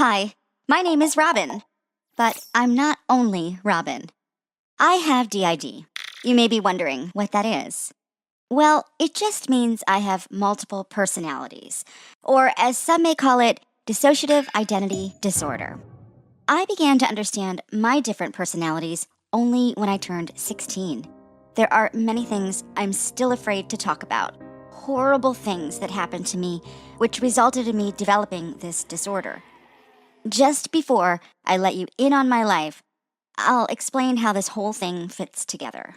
Hi, my name is Robin, but I'm not only Robin. I have DID. You may be wondering what that is. Well, it just means I have multiple personalities, or as some may call it, dissociative identity disorder. I began to understand my different personalities only when I turned 16. There are many things I'm still afraid to talk about, horrible things that happened to me, which resulted in me developing this disorder. Just before I let you in on my life, I'll explain how this whole thing fits together.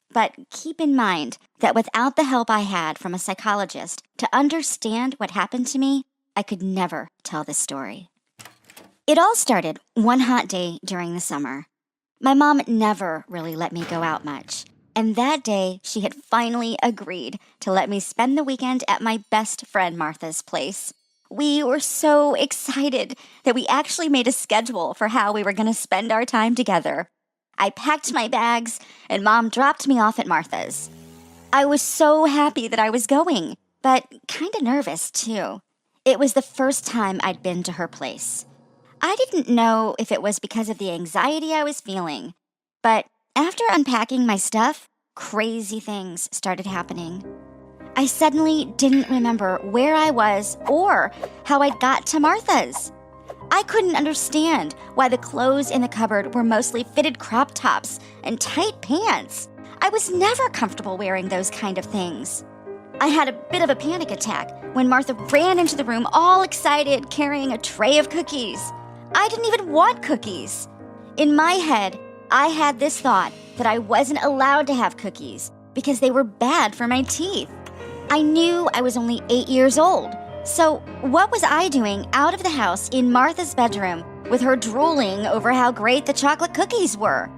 But keep in mind that without the help I had from a psychologist to understand what happened to me, I could never tell this story. It all started one hot day during the summer. My mom never really let me go out much, and that day she had finally agreed to let me spend the weekend at my best friend Martha's place. We were so excited that we actually made a schedule for how we were going to spend our time together. I packed my bags, and Mom dropped me off at Martha's. I was so happy that I was going, but kind of nervous, too. It was the first time I'd been to her place. I didn't know if it was because of the anxiety I was feeling, but after unpacking my stuff, crazy things started happening. I suddenly didn't remember where I was or how I'd got to Martha's. I couldn't understand why the clothes in the cupboard were mostly fitted crop tops and tight pants. I was never comfortable wearing those kind of things. I had a bit of a panic attack when Martha ran into the room all excited, carrying a tray of cookies. I didn't even want cookies. In my head, I had this thought that I wasn't allowed to have cookies because they were bad for my teeth. I knew I was only 8 years old. So what was I doing out of the house in Martha's bedroom with her drooling over how great the chocolate cookies were?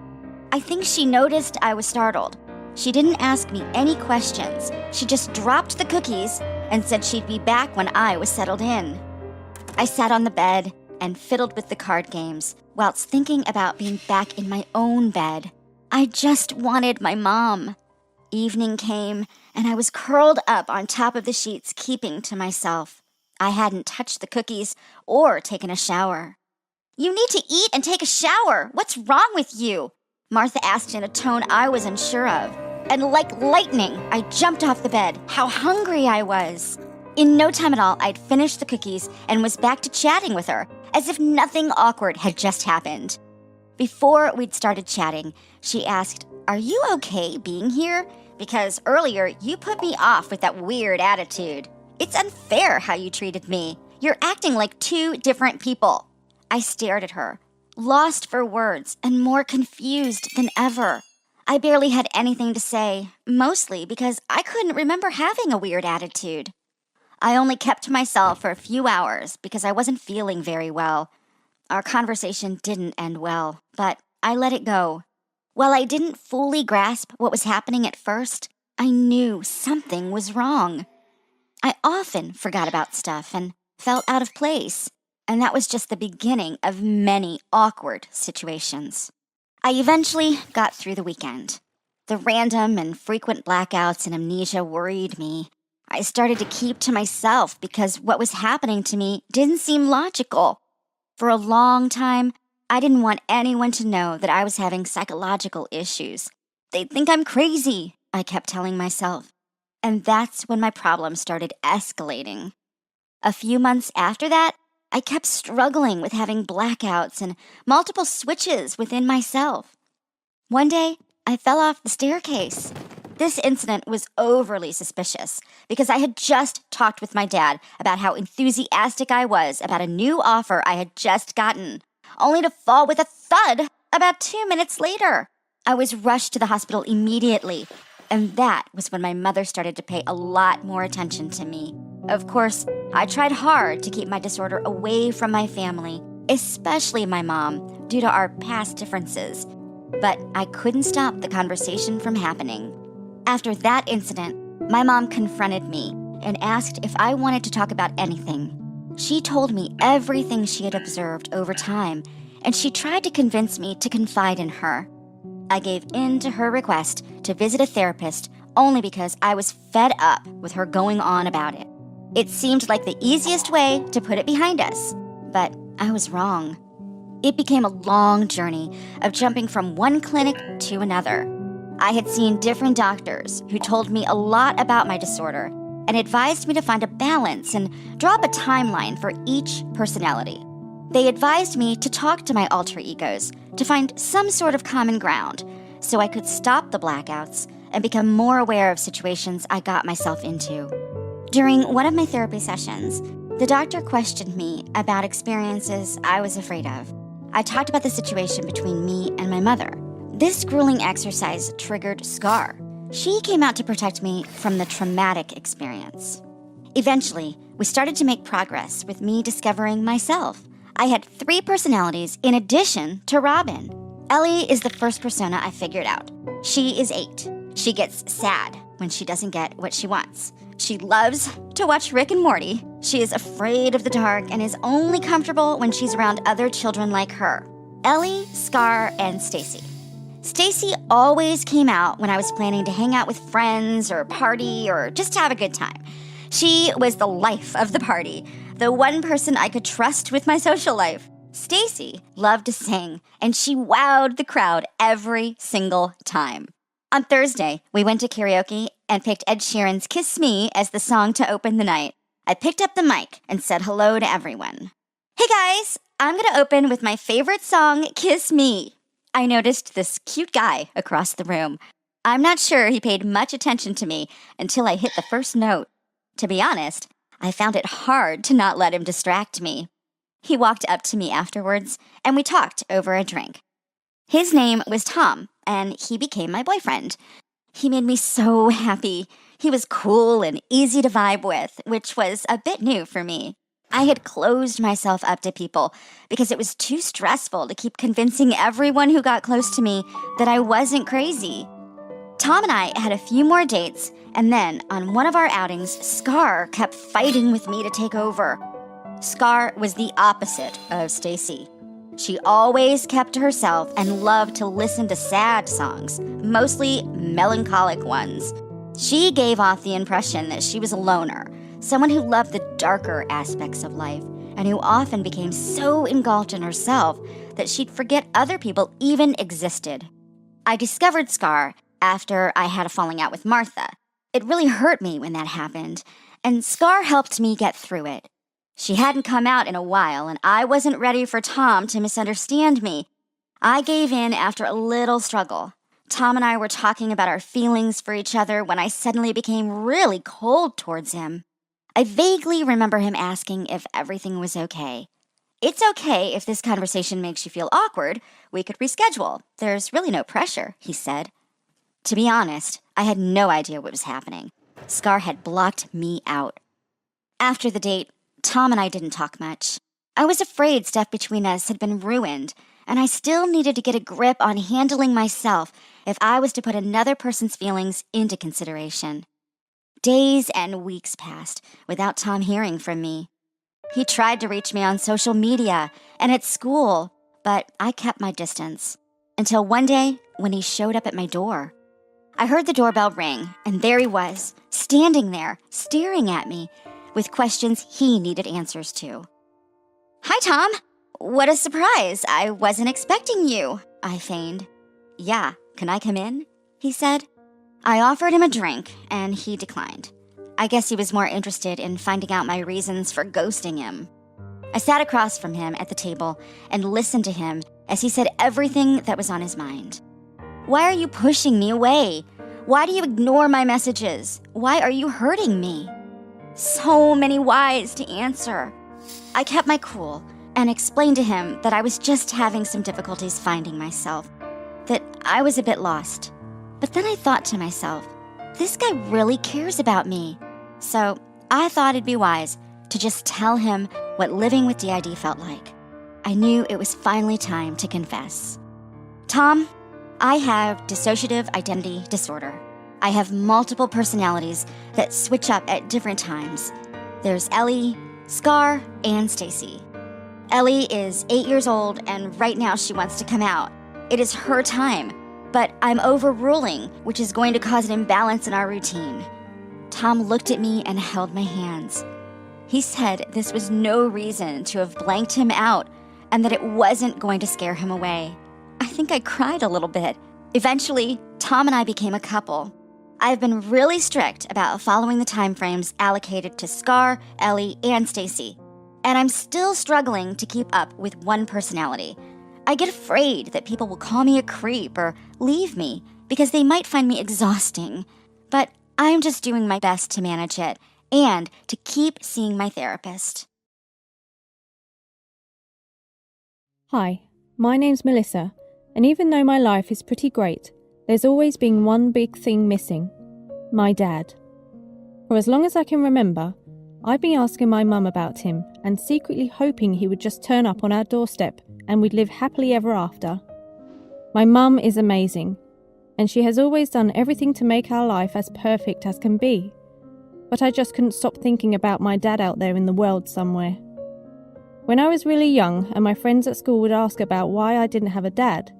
I think she noticed I was startled. She didn't ask me any questions. She just dropped the cookies and said she'd be back when I was settled in. I sat on the bed and fiddled with the card games whilst thinking about being back in my own bed. I just wanted my mom. Evening came, and I was curled up on top of the sheets, keeping to myself. I hadn't touched the cookies or taken a shower. "You need to eat and take a shower. What's wrong with you?" Martha asked in a tone I was unsure of. And like lightning, I jumped off the bed. How hungry I was. In no time at all, I'd finished the cookies and was back to chatting with her, as if nothing awkward had just happened. Before we'd started chatting, she asked, "Are you okay being here? Because earlier you put me off with that weird attitude. It's unfair how you treated me. You're acting like two different people." I stared at her, lost for words and more confused than ever. I barely had anything to say, mostly because I couldn't remember having a weird attitude. I only kept to myself for a few hours because I wasn't feeling very well. Our conversation didn't end well, but I let it go. While I didn't fully grasp what was happening at first, I knew something was wrong. I often forgot about stuff and felt out of place, and that was just the beginning of many awkward situations. I eventually got through the weekend. The random and frequent blackouts and amnesia worried me. I started to keep to myself because what was happening to me didn't seem logical. For a long time, I didn't want anyone to know that I was having psychological issues. "They'd think I'm crazy," I kept telling myself. And that's when my problem started escalating. A few months after that, I kept struggling with having blackouts and multiple switches within myself. One day, I fell off the staircase. This incident was overly suspicious because I had just talked with my dad about how enthusiastic I was about a new offer I had just gotten, only to fall with a thud about 2 minutes later. I was rushed to the hospital immediately, and that was when my mother started to pay a lot more attention to me. Of course, I tried hard to keep my disorder away from my family, especially my mom, due to our past differences. But I couldn't stop the conversation from happening. After that incident, my mom confronted me and asked if I wanted to talk about anything. She told me everything she had observed over time, and she tried to convince me to confide in her. I gave in to her request to visit a therapist only because I was fed up with her going on about it. It seemed like the easiest way to put it behind us, but I was wrong. It became a long journey of jumping from one clinic to another. I had seen different doctors who told me a lot about my disorder and advised me to find a balance and draw up a timeline for each personality. They advised me to talk to my alter egos to find some sort of common ground so I could stop the blackouts and become more aware of situations I got myself into. During one of my therapy sessions, the doctor questioned me about experiences I was afraid of. I talked about the situation between me and my mother. This grueling exercise triggered Scar. She came out to protect me from the traumatic experience. Eventually, we started to make progress with me discovering myself. I had 3 personalities in addition to Robin. Ellie is the first persona I figured out. She is 8. She gets sad when she doesn't get what she wants. She loves to watch Rick and Morty. She is afraid of the dark and is only comfortable when she's around other children like her. Ellie, Scar, and Stacy. Stacy always came out when I was planning to hang out with friends or party or just have a good time. She was the life of the party, the one person I could trust with my social life. Stacy loved to sing, and she wowed the crowd every single time. On Thursday, we went to karaoke and picked Ed Sheeran's Kiss Me as the song to open the night. I picked up the mic and said hello to everyone. Hey guys, I'm going to open with my favorite song, Kiss Me. I noticed this cute guy across the room. I'm not sure he paid much attention to me until I hit the first note. To be honest, I found it hard to not let him distract me. He walked up to me afterwards, and we talked over a drink. His name was Tom, and he became my boyfriend. He made me so happy. He was cool and easy to vibe with, which was a bit new for me. I had closed myself up to people because it was too stressful to keep convincing everyone who got close to me that I wasn't crazy. Tom and I had a few more dates, and then on one of our outings, Scar kept fighting with me to take over. Scar was the opposite of Stacy. She always kept to herself and loved to listen to sad songs, mostly melancholic ones. She gave off the impression that she was a loner, someone who loved the darker aspects of life, and who often became so engulfed in herself that she'd forget other people even existed. I discovered Scar after I had a falling out with Martha. It really hurt me when that happened, and Scar helped me get through it. She hadn't come out in a while, and I wasn't ready for Tom to misunderstand me. I gave in after a little struggle. Tom and I were talking about our feelings for each other when I suddenly became really cold towards him. I vaguely remember him asking if everything was okay. It's okay if this conversation makes you feel awkward. We could reschedule. There's really no pressure, he said. To be honest, I had no idea what was happening. Scar had blocked me out. After the date, Tom and I didn't talk much. I was afraid stuff between us had been ruined, and I still needed to get a grip on handling myself if I was to put another person's feelings into consideration. Days and weeks passed without Tom hearing from me. He tried to reach me on social media and at school, but I kept my distance. Until one day when he showed up at my door. I heard the doorbell ring, and there he was, standing there, staring at me, with questions he needed answers to. Hi, Tom. What a surprise. I wasn't expecting you, I feigned. Yeah, can I come in? He said. I offered him a drink, and he declined. I guess he was more interested in finding out my reasons for ghosting him. I sat across from him at the table and listened to him as he said everything that was on his mind. Why are you pushing me away? Why do you ignore my messages? Why are you hurting me? So many whys to answer. I kept my cool and explained to him that I was just having some difficulties finding myself, that I was a bit lost. But then I thought to myself, this guy really cares about me. So I thought it'd be wise to just tell him what living with DID felt like. I knew it was finally time to confess. Tom, I have dissociative identity disorder. I have multiple personalities that switch up at different times. There's Ellie, Scar, and Stacy. Ellie is 8 years old, and right now she wants to come out. It is her time, but I'm overruling, which is going to cause an imbalance in our routine. Tom looked at me and held my hands. He said this was no reason to have blanked him out and that it wasn't going to scare him away. I think I cried a little bit. Eventually, Tom and I became a couple. I've been really strict about following the time frames allocated to Scar, Ellie, and Stacy, and I'm still struggling to keep up with one personality. I get afraid that people will call me a creep or leave me because they might find me exhausting, but I'm just doing my best to manage it and to keep seeing my therapist. Hi, my name's Melissa, and even though my life is pretty great, there's always been one big thing missing: my dad. For as long as I can remember, I've been asking my mum about him and secretly hoping he would just turn up on our doorstep and we'd live happily ever after. My mum is amazing, and she has always done everything to make our life as perfect as can be. But I just couldn't stop thinking about my dad out there in the world somewhere. When I was really young and my friends at school would ask about why I didn't have a dad,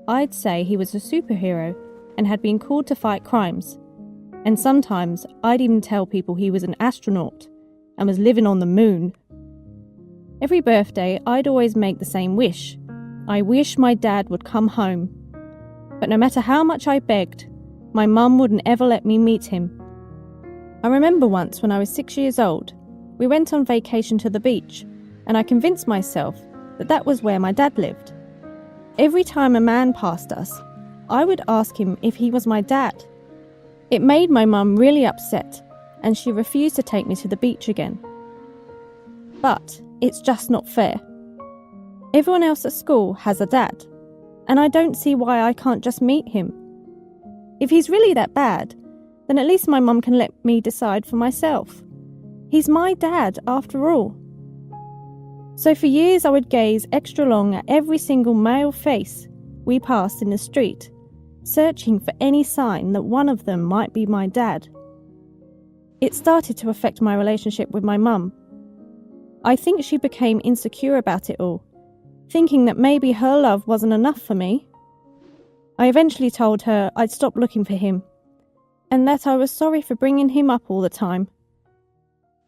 I'd say he was a superhero and had been called to fight crimes. And sometimes I'd even tell people he was an astronaut and was living on the moon. Every birthday, I'd always make the same wish. I wish my dad would come home. But no matter how much I begged, my mum wouldn't ever let me meet him. I remember once when I was 6 years old, we went on vacation to the beach, and I convinced myself that that was where my dad lived. Every time a man passed us, I would ask him if he was my dad. It made my mum really upset, and she refused to take me to the beach again. But it's just not fair. Everyone else at school has a dad, and I don't see why I can't just meet him. If he's really that bad, then at least my mum can let me decide for myself. He's my dad, after all. So for years I would gaze extra long at every single male face we passed in the street, searching for any sign that one of them might be my dad. It started to affect my relationship with my mum. I think she became insecure about it all, thinking that maybe her love wasn't enough for me. I eventually told her I'd stop looking for him, and that I was sorry for bringing him up all the time.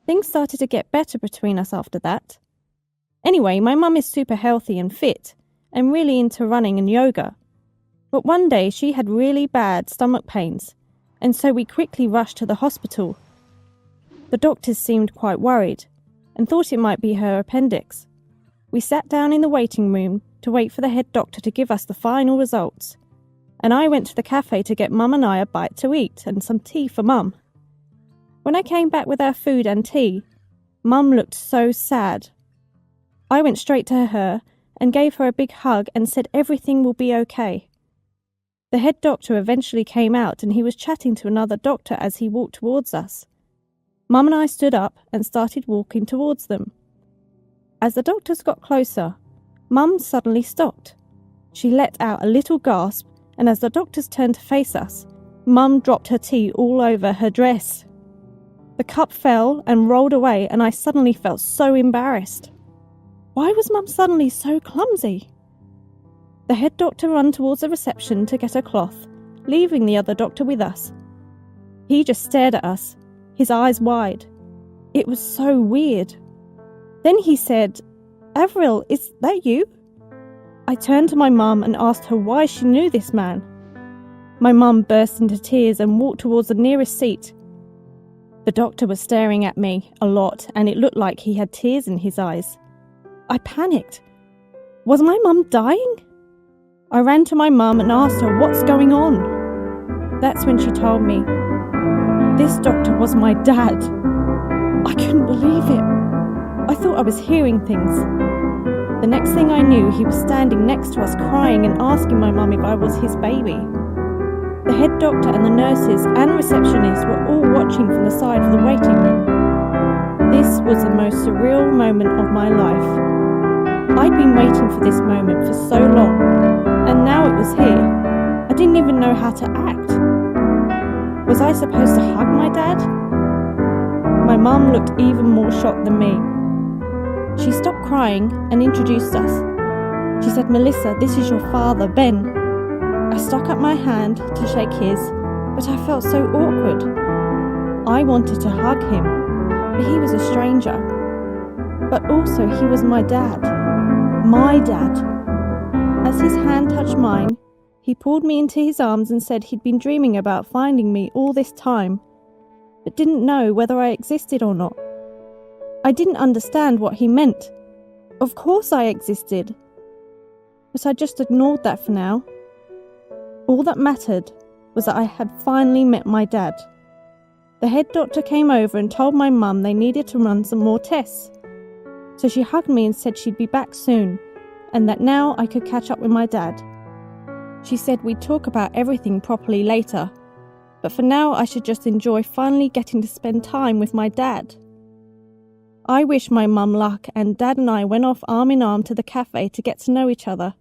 Things started to get better between us after that. Anyway, my mum is super healthy and fit, and really into running and yoga. But one day she had really bad stomach pains, and so we quickly rushed to the hospital. The doctors seemed quite worried, and thought it might be her appendix. We sat down in the waiting room to wait for the head doctor to give us the final results, and I went to the cafe to get Mum and I a bite to eat and some tea for Mum. When I came back with our food and tea, Mum looked so sad. I went straight to her and gave her a big hug and said everything will be okay. The head doctor eventually came out and he was chatting to another doctor as he walked towards us. Mum and I stood up and started walking towards them. As the doctors got closer, Mum suddenly stopped. She let out a little gasp, and as the doctors turned to face us, Mum dropped her tea all over her dress. The cup fell and rolled away, and I suddenly felt so embarrassed. Why was Mum suddenly so clumsy? The head doctor ran towards the reception to get a cloth, leaving the other doctor with us. He just stared at us, his eyes wide. It was so weird. Then he said, "Avril, is that you?" I turned to my mum and asked her why she knew this man. My mum burst into tears and walked towards the nearest seat. The doctor was staring at me a lot, and it looked like he had tears in his eyes. I panicked. Was my mum dying? I ran to my mum and asked her what's going on. That's when she told me, this doctor was my dad. I couldn't believe it. I thought I was hearing things. The next thing I knew, he was standing next to us crying and asking my mum if I was his baby. The head doctor and the nurses and receptionists were all watching from the side of the waiting room. This was the most surreal moment of my life. I'd been waiting for this moment for so long, and now it was here. I didn't even know how to act. Was I supposed to hug my dad? My mum looked even more shocked than me. She stopped crying and introduced us. She said, "Melissa, this is your father, Ben." I stuck up my hand to shake his, but I felt so awkward. I wanted to hug him. but he was a stranger. But also he was my dad. My dad. As his hand touched mine, he pulled me into his arms and said he'd been dreaming about finding me all this time, but didn't know whether I existed or not. I didn't understand what he meant. Of course I existed. But I just ignored that for now. All that mattered was that I had finally met my dad. The head doctor came over and told my mum they needed to run some more tests. So she hugged me and said she'd be back soon, and that now I could catch up with my dad. She said we'd talk about everything properly later, but for now I should just enjoy finally getting to spend time with my dad. I wish my mum luck, and Dad and I went off arm in arm to the cafe to get to know each other.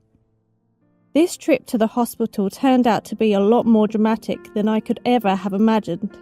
This trip to the hospital turned out to be a lot more dramatic than I could ever have imagined.